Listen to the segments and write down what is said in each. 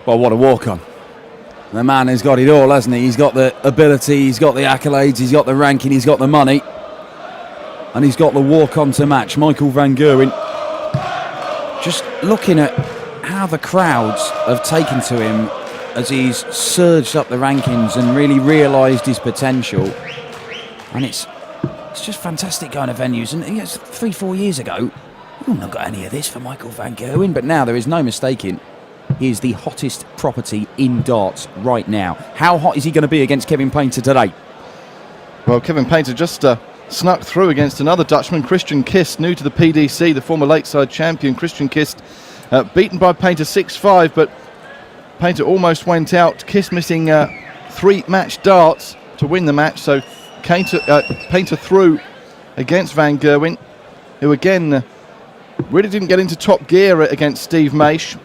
Well, what a walk-on. The man has got it all, hasn't he? He's got the ability, he's got the accolades, he's got the ranking, he's got the money. And he's got the walk-on to match. Michael van Gerwen. Just looking at how the crowds have taken to him as he's surged up the rankings and really realised his potential. And it's just fantastic going to venues. And 3-4 years ago, we've not got any of this for Michael van Gerwen, but now there is no mistaking. He is the hottest property in darts right now. How hot is he going to be against Kevin Painter today? Well, Kevin Painter just snuck through against another Dutchman, Christian Kist, new to the PDC, the former Lakeside champion. Christian Kist beaten by Painter 6-5, but Painter almost went out. Kist missing 3 match darts to win the match, so Painter through against van Gerwen, who again really didn't get into top gear against Steve Maish.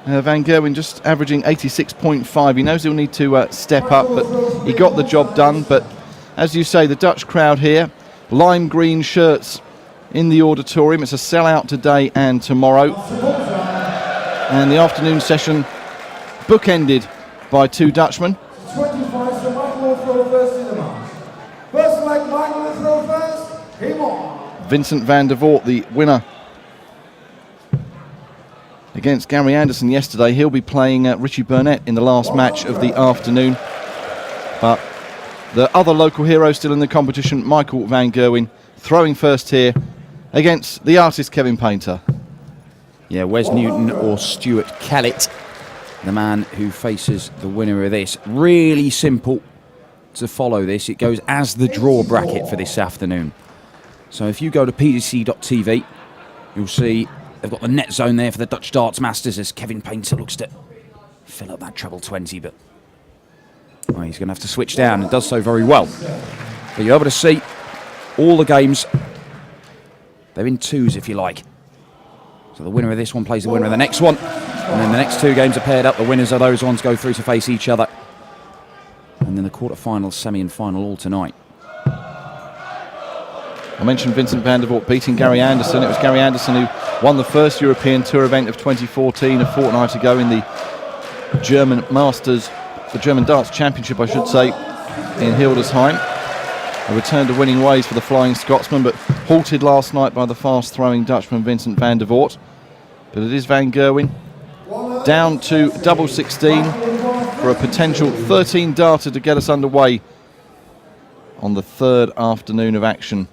Van Gerwen just averaging 86.5. He knows he'll need to step up, but he got the job done. But as you say, the Dutch crowd here, lime green shirts in the auditorium. It's a sellout today and tomorrow. And the afternoon session bookended by 2 Dutchmen. 25, so Michael will throw first in the match. Person like Michael will throw first, him on. Vincent van der Voort, the winner against Gary Anderson yesterday. He'll be playing Richie Burnett in the last match of the afternoon. But the other local hero still in the competition, Michael van Gerwen, throwing first here against the artist Kevin Painter. Yeah, Wes Newton or Stuart Kellett, the man who faces the winner of this. Really simple to follow this. It goes as the draw bracket for this afternoon. So if you go to pdc.tv, you'll see they've got the net zone there for the Dutch Darts Masters as Kevin Painter looks to fill up that treble 20, but well, he's going to have to switch down and does so very well. But you're able to see all the games. They're in twos, if you like. So the winner of this one plays the winner of the next one. And then the next 2 games are paired up. The winners of those ones go through to face each other. And then the quarterfinals, semi and final all tonight. I mentioned Vincent van der Voort beating Gary Anderson. It was Gary Anderson who won the first European Tour event of 2014 a fortnight ago in the German Masters, the German Darts Championship, I should say, in Hildesheim. A return to winning ways for the Flying Scotsman, but halted last night by the fast-throwing Dutchman Vincent van der Voort. But it is van Gerwen down to double 16 for a potential 13 darter to get us underway on the 3rd afternoon of action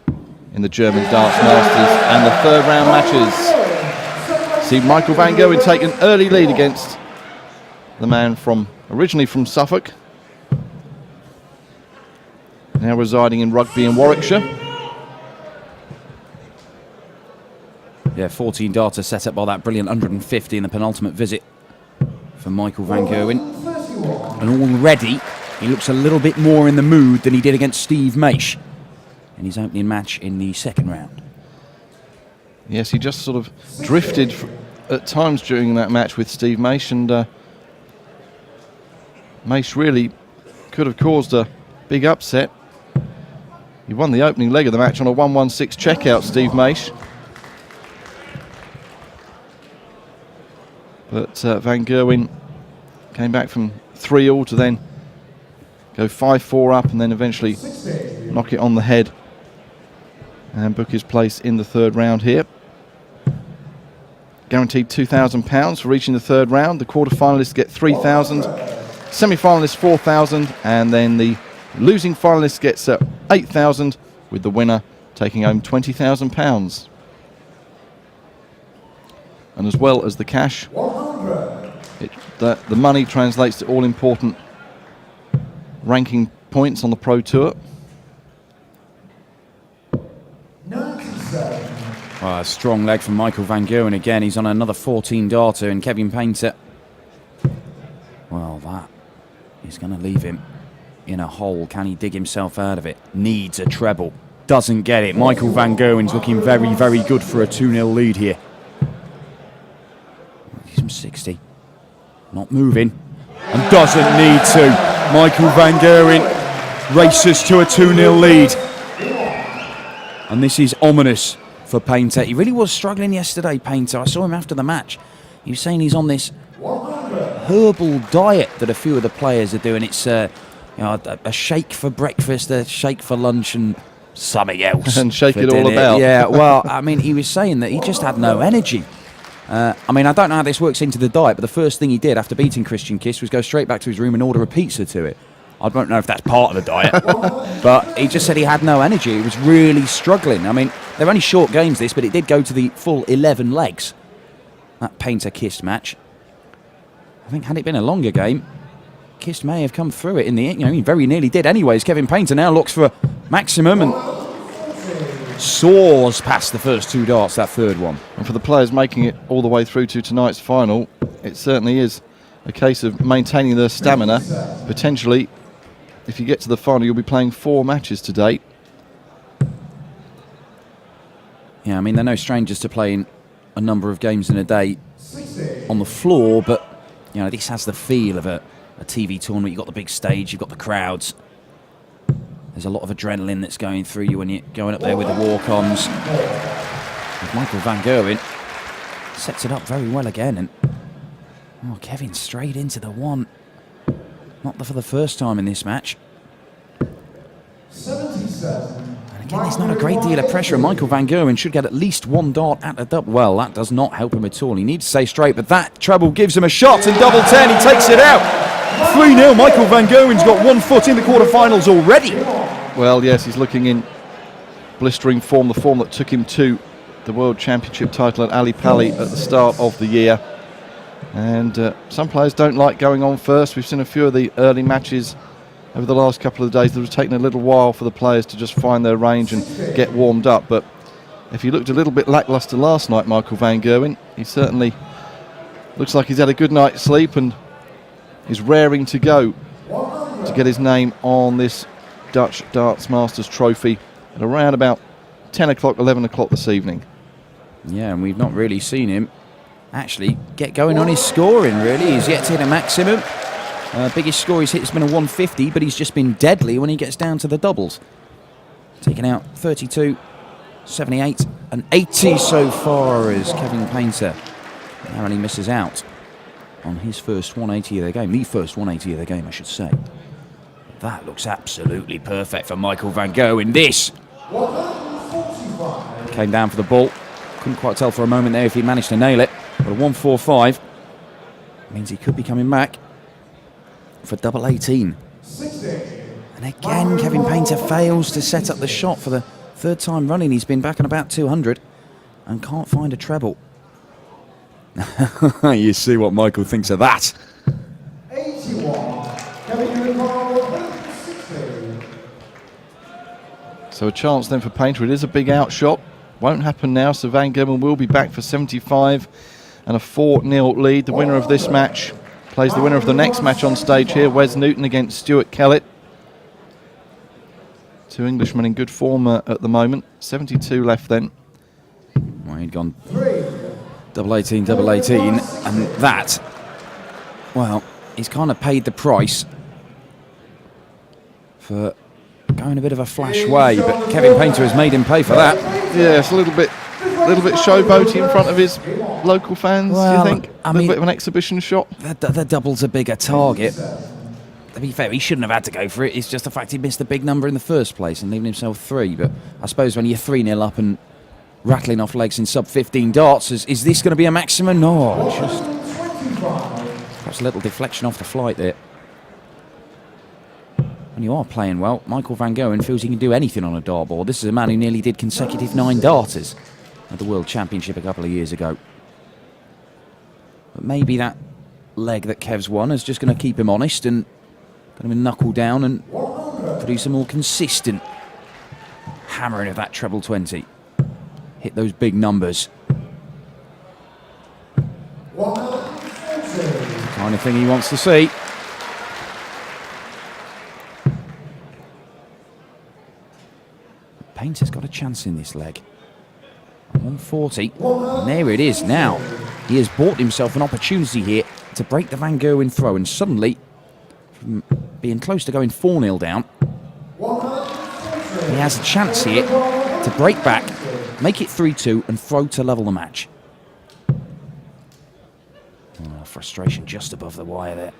in the German Darts Masters and the 3rd round matches. See Michael van Gerwen take an early lead against the man originally from Suffolk, now residing in Rugby in Warwickshire. Yeah, 14 darter set up by that brilliant 150 in the penultimate visit for Michael van Gerwen. And already he looks a little bit more in the mood than he did against Steve Maish in his opening match in the 2nd round. Yes, he just sort of drifted at times during that match with Steve Maish, and Maish really could have caused a big upset. He won the opening leg of the match on a 1-1-6 checkout, Steve Maish. But van Gerwen came back from 3-all to then go 5-4 up and then eventually knock it on the head and book his place in the 3rd round here. Guaranteed £2,000 for reaching the 3rd round. The quarter-finalists get £3,000, semi-finalists £4,000, and then the losing finalist gets £8,000, with the winner taking home £20,000. And as well as the cash, the money translates to all-important ranking points on the Pro Tour. A strong leg from Michael van Gerwen again. He's on another 14 darter, and Kevin Painter, well, that is going to leave him in a hole. Can he dig himself out of it? Needs a treble. Doesn't get it. Michael van Gerwen's looking very, very good for a 2-0 lead here. He's from 60. Not moving. And doesn't need to. Michael van Gerwen races to a 2-0 lead. And this is ominous for Painter. He really was struggling yesterday, Painter. I saw him after the match. He was saying he's on this herbal diet that a few of the players are doing. It's a shake for breakfast, a shake for lunch, and something else. And shake it all about. Yeah, well, I mean, he was saying that he just had no energy. I mean, I don't know how this works into the diet, but the first thing he did after beating Christian Kiss was go straight back to his room and order a pizza to it. I don't know if that's part of the diet, but he just said he had no energy. He was really struggling. I mean, they're only short games, this, but it did go to the full 11 legs, that Painter-Kiss match. I think had it been a longer game, Kiss may have come through it in the end. He very nearly did anyways. Kevin Painter now looks for a maximum and soars past the first 2 darts, that third one. And for the players making it all the way through to tonight's final, it certainly is a case of maintaining their stamina. Potentially, if you get to the final, you'll be playing 4 matches to date. Yeah, I mean, they're no strangers to playing a number of games in a day on the floor, but this has the feel of a TV tournament. You've got the big stage, you've got the crowds. There's a lot of adrenaline that's going through you when you're going up there with the walk-ons. Michael van Gerwen sets it up very well again, and Kevin straight into the one. Not for the first time in this match. 77. And again, there's not a great deal of pressure. Michael van Gerwen should get at least 1 dart at the double. Well, that does not help him at all. He needs to stay straight, but that treble gives him a shot, and double 10, he takes it out. 3-0, Michael van Gerwen's got 1 foot in the quarterfinals already. Well, yes, he's looking in blistering form, the form that took him to the World Championship title at Ali Pali at the start of the year. And some players don't like going on first. We've seen a few of the early matches over the last couple of days that have taken a little while for the players to just find their range and get warmed up. But if he looked a little bit lacklustre last night, Michael van Gerwen, he certainly looks like he's had a good night's sleep and is raring to go to get his name on this Dutch Darts Masters Trophy at around about 10 o'clock, 11 o'clock this evening. Yeah, and we've not really seen him actually get going on his scoring, really. He's yet to hit a maximum. Biggest score he's hit has been a 150, but he's just been deadly when he gets down to the doubles. Taking out 32, 78 and 80 so far as Kevin Painter narrowly misses out on his first 180 of the game. The first 180 of the game, I should say. That looks absolutely perfect for Michael van Gerwen. This came down for the ball. Couldn't quite tell for a moment there if he managed to nail it. But a 145 means he could be coming back for double 18. And again, Kevin Painter fails to set up the shot for the 3rd time running. He's been back on about 200 and can't find a treble. You see what Michael thinks of that. 81. Kevin Painter, 60. So a chance then for Painter. It is a big outshot. Won't happen now, so van Gerwen will be back for 75 and a 4-0 lead. The winner of this match plays the winner of the next match on stage here, Wes Newton against Stuart Kellett. 2 Englishmen in good form at the moment. 72 left then. Well, he'd gone double 18, double 18, and that, well, he's kind of paid the price for going a bit of a flash way, but Kevin Painter has made him pay for that. Yeah, it's a little bit showboaty in front of his local fans, Well, do you think? I A little mean, bit of an exhibition shot. The double's a bigger target. To be fair, he shouldn't have had to go for it. It's just the fact he missed the big number in the first place and leaving himself 3. But I suppose when you're 3-0 up and rattling off legs in sub-15 darts, is this going to be a maximum? No, just perhaps a little deflection off the flight there. When you are playing well, Michael van Gerwen feels he can do anything on a dartboard. This is a man who nearly did consecutive 9 darters at the World Championship a couple of years ago. But maybe that leg that Kev's won is just going to keep him honest and going to knuckle down and produce a more consistent hammering of that treble 20. Hit those big numbers. The kind of thing he wants to see. Painter's got a chance in this leg. 140. And there it is now. He has bought himself an opportunity here to break the van Gerwen throw, and suddenly, from being close to going 4-0 down, he has a chance here to break back, make it 3-2 and throw to level the match. frustration just above the wire there.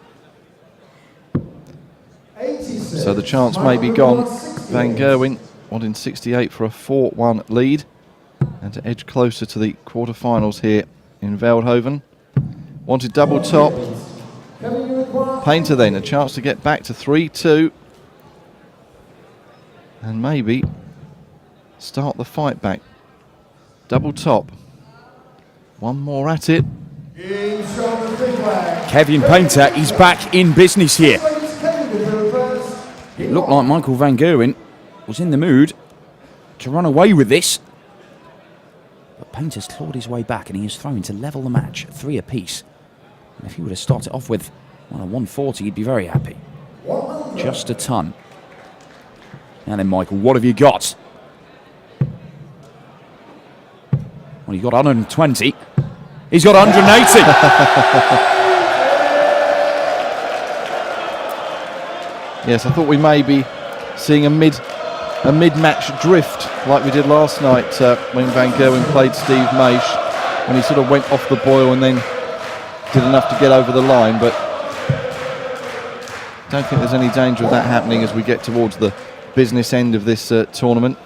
So the chance may be gone. Van Gerwen wanting 68 for a 4-1 lead and to edge closer to the quarterfinals here in Veldhoven. Wanted double top. Painter then a chance to get back to 3-2 and maybe start the fight back. Double top. One more at it. Kevin Painter, he's back in business here. It looked like Michael Van Gerwen was in the mood to run away with this. But Painter's clawed his way back and he is thrown to level the match, 3 apiece. And if he would have started off with a 140, he'd be very happy. Just a ton. Now then, Michael, what have you got? Well, he got 120. He's got 180. Yes, I thought we may be seeing a mid-match drift like we did last night when Van Gerwen played Steve Maish, when he sort of went off the boil and then did enough to get over the line, but don't think there's any danger of that happening as we get towards the business end of this tournament.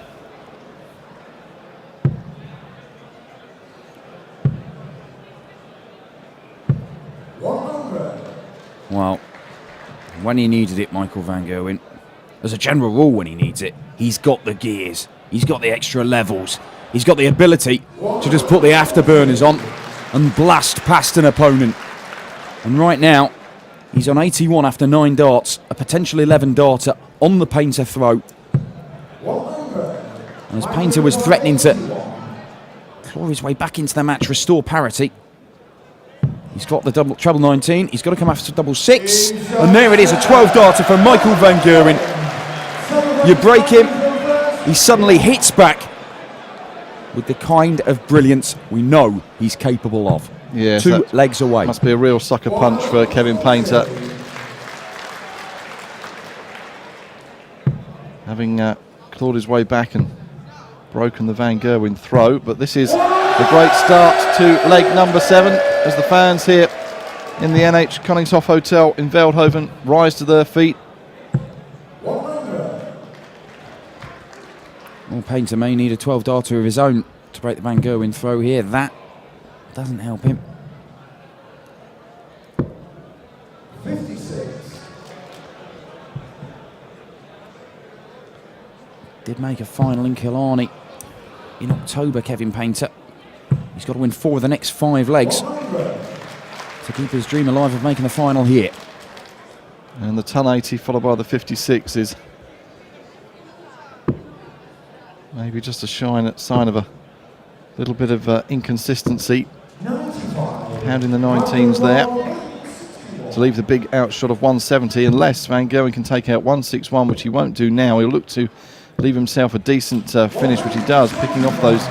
Well, when he needed it, Michael Van Gerwen, as a general rule when he needs it, he's got the gears, he's got the extra levels, he's got the ability to just put the afterburners on and blast past an opponent. And right now, he's on 81 after 9 darts, a potential 11 darter on the Painter throw. And as Painter was threatening to claw his way back into the match, restore parity, he's got the treble 19, he's got to come after double 6, and there it is, a 12 darter from Michael Van Gerwen. You break him, he suddenly hits back with the kind of brilliance we know he's capable of. Yes, 2 legs away. Must be a real sucker punch for Kevin Painter. Having clawed his way back and broken the Van Gerwen throw, but this is the great start to leg number 7 as the fans here in the NH Koningshof Hotel in Veldhoven rise to their feet. Well, Painter may need a 12 darter of his own to break the Van Gerwen throw here. That doesn't help him. 56. Did make a final in Killarney in October, Kevin Painter. He's got to win 4 of the next 5 legs to keep his dream alive of making the final here. And the ton 80 followed by the 56 is maybe just a sign of a little bit of inconsistency. Pounding the 19s there to leave the big outshot of 170, unless Van Gerwen can take out 161, which he won't do now. He'll look to leave himself a decent finish, which he does, picking off those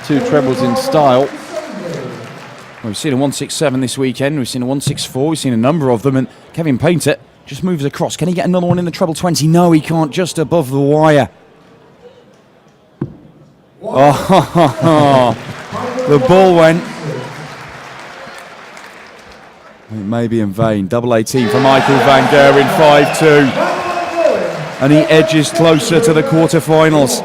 2 trebles in style. Well, we've seen a 167 this weekend, we've seen a 164, we've seen a number of them, and Kevin Painter just moves across. Can he get another one in the treble 20? No, he can't, just above the wire. Oh, the ball went. It may be in vain. Double 18 for Michael Van Gerwen, 5-2. And he edges closer to the quarterfinals.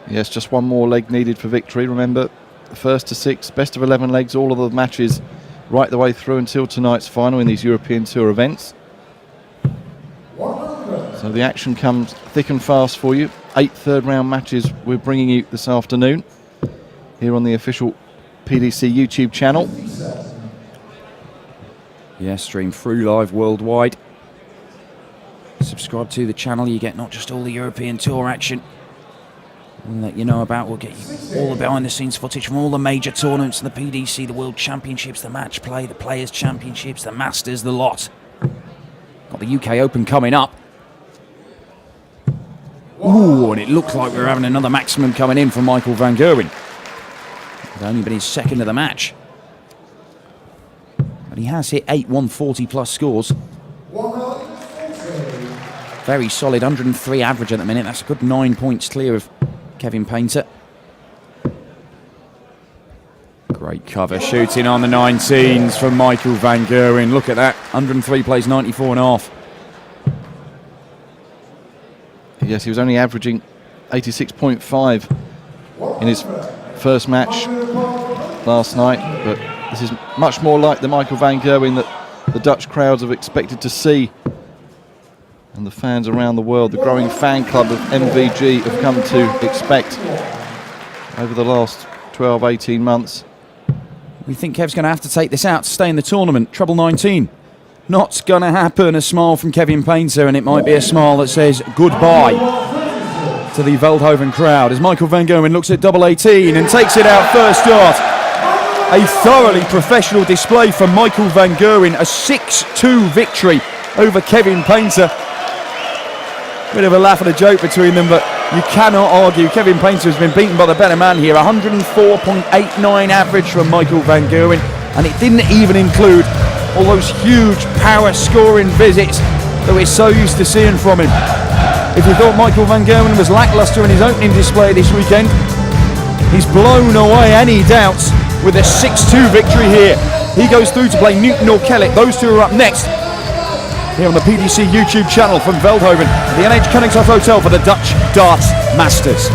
Yes, just one more leg needed for victory. Remember, the first to 6, best of 11 legs, all of the matches right the way through until tonight's final in these European Tour events. So the action comes thick and fast for you. 8 third-round matches we're bringing you this afternoon here on the official PDC YouTube channel. Yes, stream through live worldwide. Subscribe to the channel, you get not just all the European Tour action we'll let you know about, we'll get you all the behind-the-scenes footage from all the major tournaments, the PDC, the World Championships, the Match Play, the Players' Championships, the Masters, the lot. Got the UK Open coming up. Ooh, and it looks like we're having another maximum coming in from Michael Van Gerwen. It's only been his second of the match. But he has hit 8 140 plus scores. Very solid, 103 average at the minute. That's a good 9 points clear of Kevin Painter. Great cover shooting on the 19s from Michael van Gerwen. Look at that, 103 plays 94.5. Yes, he was only averaging 86.5 in his first match last night, but this is much more like the Michael van Gerwen that the Dutch crowds have expected to see, and the fans around the world, the growing fan club of MVG, have come to expect over the last 12-18 months. We think Kev's going to have to take this out to stay in the tournament. Treble 19. Not going to happen. A smile from Kevin Painter, and it might be a smile that says goodbye to the Veldhoven crowd as Michael van Gerwen looks at double 18 and takes it out first start. A thoroughly professional display from Michael van Gerwen. A 6-2 victory over Kevin Painter. Bit of a laugh and a joke between them, but you cannot argue. Kevin Painter has been beaten by the better man here. 104.89 average from Michael van Gerwen, and it didn't even include all those huge power scoring visits that we're so used to seeing from him. If you thought Michael van Gerwen was lacklustre in his opening display this weekend, he's blown away any doubts with a 6-2 victory here. He goes through to play Newton or Kellett. Those two are up next here on the PDC YouTube channel from Veldhoven, the NH Koningshof Hotel for the Dutch Darts Masters.